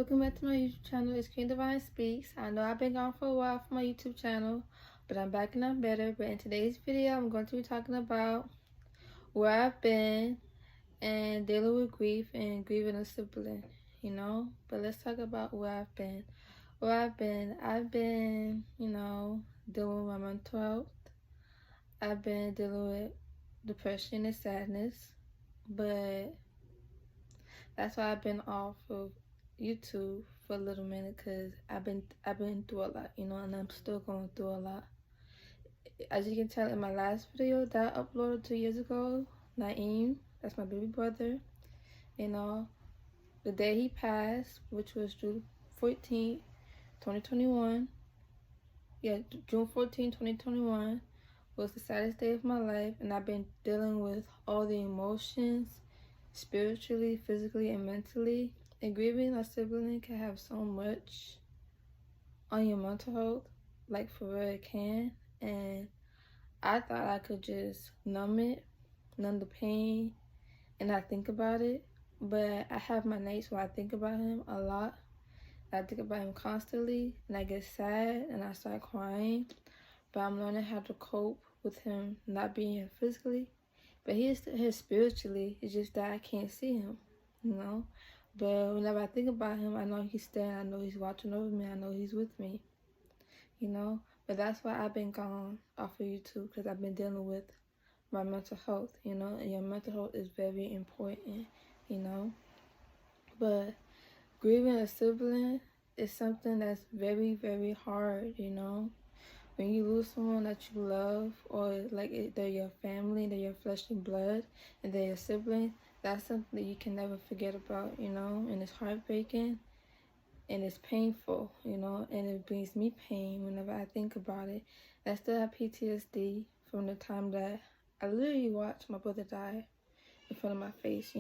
welcome back to my YouTube channel. It's QUEEN.DIVINE.SPEAKS. I know I've been gone for a while from my YouTube channel, but I'm back and I'm better. But in today's video, I'm going to be talking about where I've been and dealing with grief and grieving a sibling, But let's talk about where I've been. I've been, dealing with my mental health. I've been dealing with depression and sadness, but that's why I've been off of YouTube for a little minute, because I've been through a lot, and I'm still going through a lot. As you can tell in my last video that I uploaded 2 years ago, Naeem, that's my baby brother, the day he passed, which was June 14th, 2021. Yeah, June 14th, 2021 was the saddest day of my life, and I've been dealing with all the emotions, spiritually, physically, and mentally. And grieving a sibling can have so much on your mental health, like for real it can. And I thought I could just numb the pain, and not think about it. But I have my nights where I think about him a lot. I think about him constantly, and I get sad and I start crying. But I'm learning how to cope with him not being here physically. But he is still here spiritually. It's just that I can't see him, But whenever I think about him, I know he's there. I know he's watching over me. I know he's with me, But that's why I've been gone off of YouTube, because I've been dealing with my mental health, And your mental health is very important, But grieving a sibling is something that's very, very hard, When you lose someone that you love, or like they're your family, they're your flesh and blood, and they're your sibling, that's something that you can never forget about, And it's heartbreaking, and it's painful, And it brings me pain whenever I think about it. I still have PTSD from the time that I literally watched my brother die in front of my face,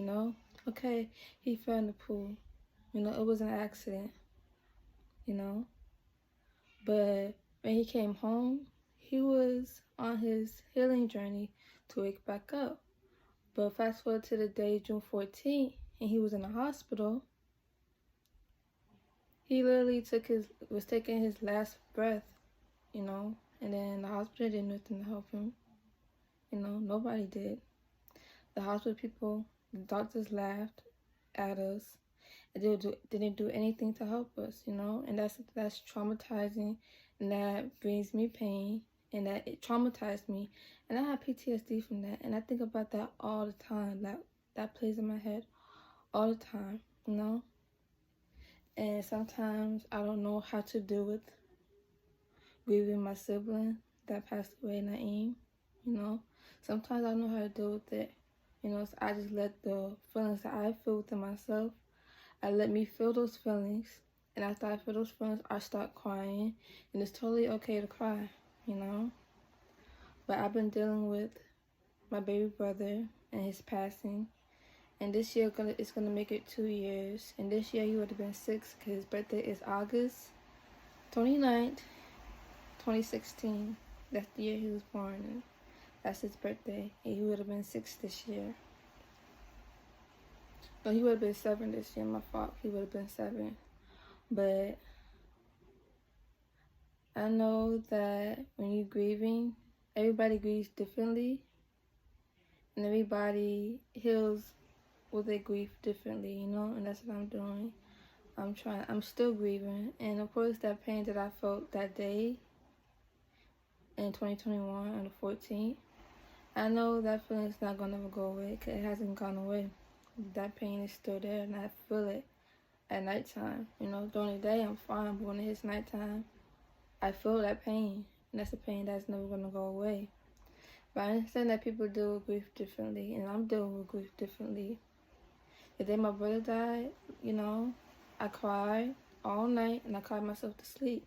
Okay, he fell in the pool. It was an accident, But when he came home, he was on his healing journey to wake back up. But fast forward to the day, June 14th, and he was in the hospital. He literally was taking his last breath, And then the hospital did nothing to help him. Nobody did. The hospital people, the doctors laughed at us. They didn't do anything to help us, And that's traumatizing, and that brings me pain, and that it traumatized me, and I have PTSD from that, and I think about that all the time. That plays in my head all the time, And sometimes I don't know how to deal with grieving my sibling that passed away, Naeem, Sometimes I don't know how to deal with it, So I just let the feelings that I feel within myself, I let me feel those feelings, and after I feel those feelings, I start crying, and it's totally okay to cry, But I've been dealing with my baby brother and his passing, and this year it's gonna make it 2 years, and this year he would have been 6, because his birthday is August 29th, 2016. That's the year he was born, and that's his birthday, and he would have been 6 this year. No, he would have been 7 this year. My fault. He would have been 7. But I know that when you're grieving, everybody grieves differently, and everybody heals with their grief differently, And that's what I'm doing. I'm still grieving, and of course that pain that I felt that day in 2021 on the 14th, I know that feeling is not gonna ever go away, because it hasn't gone away. That pain is still there, and I feel it at nighttime. During the day I'm fine, but when it hits nighttime, I feel that pain, and that's a pain that's never gonna go away. But I understand that people deal with grief differently, and I'm dealing with grief differently. The day my brother died, I cried all night, and I cried myself to sleep.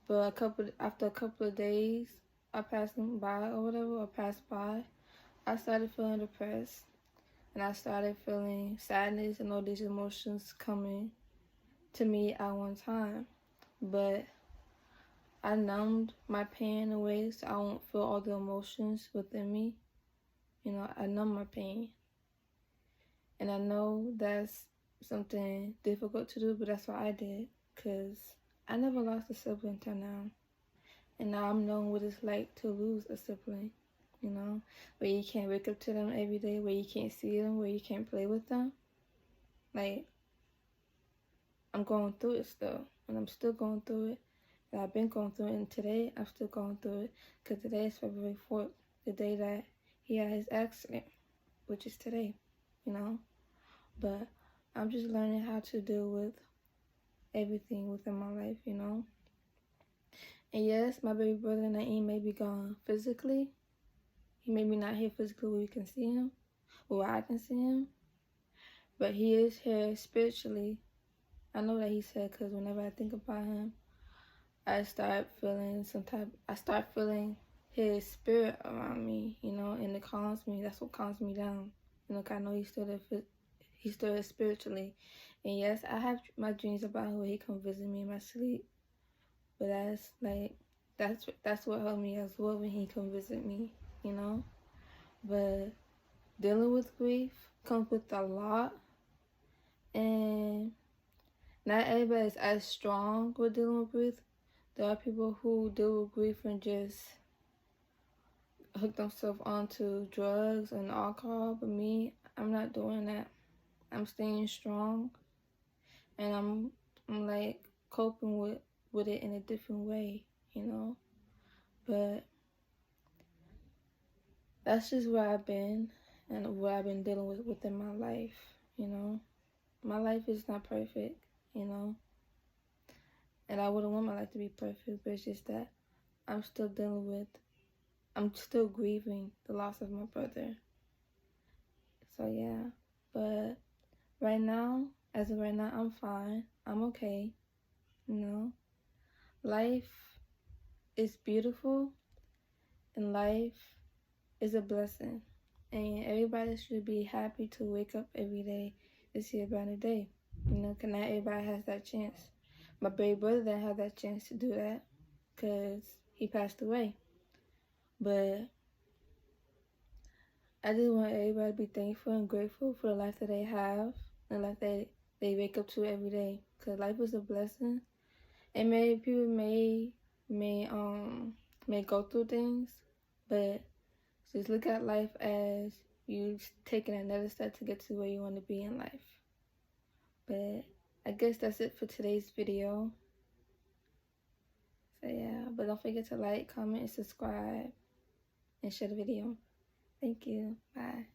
But after a couple of days, I passed by, I started feeling depressed. And I started feeling sadness and all these emotions coming to me at one time. But I numbed my pain in a way so I won't feel all the emotions within me. I numb my pain. And I know that's something difficult to do, but that's what I did, because I never lost a sibling till now. And now I'm knowing what it's like to lose a sibling, you know, where you can't wake up to them every day, where you can't see them, where you can't play with them. Like, I'm going through it still, and I'm still going through it. And I've been going through it, and today I'm still going through it, because today is February 4th, the day that he had his accident, which is today, you know. But I'm just learning how to deal with everything within my life, you know. And yes, my baby brother Naeem may be gone physically. He may be not here physically where you can see him, or where I can see him. But he is here spiritually. I know that he said, because whenever I think about him, I start feeling his spirit around me, you know, and it calms me. That's what calms me down. You know, 'cause I know he's still there spiritually. And yes, I have my dreams about where he come visit me in my sleep. But that's what helped me as well when he come visit me, you know. But dealing with grief comes with a lot, and not everybody is as strong with dealing with grief. There are people who deal with grief and just hook themselves onto drugs and alcohol, but me, I'm not doing that. I'm staying strong, and I'm like coping with it in a different way, you know. But that's just where I've been and what I've been dealing with within my life, you know. My life is not perfect, you know. And I wouldn't want my life to be perfect, but it's just that I'm still grieving the loss of my brother. So yeah, but as of right now, I'm fine. I'm okay, you know. Life is beautiful, and life is a blessing. And everybody should be happy to wake up every day to see a brand new day. You know, because not everybody has that chance. My baby brother didn't have that chance to do that because he passed away. But I just want everybody to be thankful and grateful for the life that they have and the life that they wake up to every day. Because life is a blessing. And maybe people may go through things, but just look at life as you taking another step to get to where you want to be in life. But I guess that's it for today's video. So yeah, but don't forget to like, comment, and subscribe, and share the video. Thank you. Bye.